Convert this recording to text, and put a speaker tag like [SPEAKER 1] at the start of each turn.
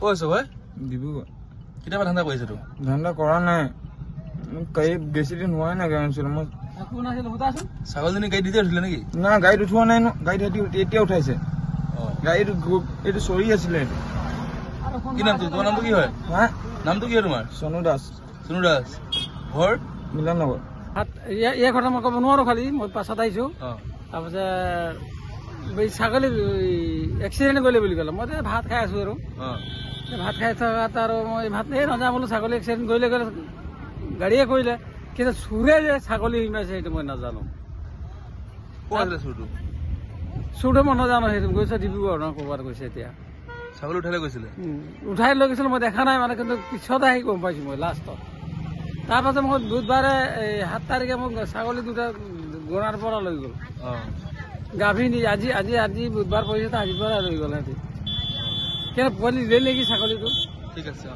[SPEAKER 1] কৈছো ভাই ডিব্ৰুগড় কেতিয়াবা ধান্দা কৰিছে তো ধান্দা কৰা নাই বেছি দিন হোৱাই নাই গাড়ী আনিছিলো মই ছাগলজনী গাড়ী দিতে উঠিলে নেকি না গাড়ীত উঠোৱা নাই গাড়ীত এতিয়া উঠাইছে গাড়ীটো এইটো চৰি আছিলে কি নামটো তোমাৰ নামটো কি হয় হা নামটো কি হয় তোমাৰ সোনু দাস ঘৰ মিলন নগৰ
[SPEAKER 2] এই কথা মই ক'ব নোৱাৰো খালি মই পাছত আহিছো তাৰপিছত ছাগলী এক্সিডেণ্ট কৰিলে বুলি ক'লে মই ভাত খাই আছো আৰু ভাত খাই থকাত আৰু মই ভাত নাযাওঁ বোলো ছাগলী এক্সিডেণ্ট কৰিলে গাড়ীয়ে কৰিলে কিন্তু চোৰে যে ছাগলী সোমাইছে সেইটো মই নাজানো চোৰটো মই নাজানো সেইটো গৈছে ডিব্ৰুগড় ন ক'ৰবাত গৈছে এতিয়া ছাগলী উঠাই লৈ গৈছিলো মই দেখা নাই মানে কিন্তু পিছত আহি গম পাইছো মই লাষ্টত তাৰপাছত মই বুধবাৰে 7 তাৰিখে মোক ছাগলী দুটা গোৰাৰ পৰা লৈ গ'ল গাভিনী আজি বুধবাৰ পৰিছে আজিৰ পৰা লৈ গ'ল সিহঁতি কিন্তু পোৱালি দিলে নেকি ছাগলীটো ঠিক আছে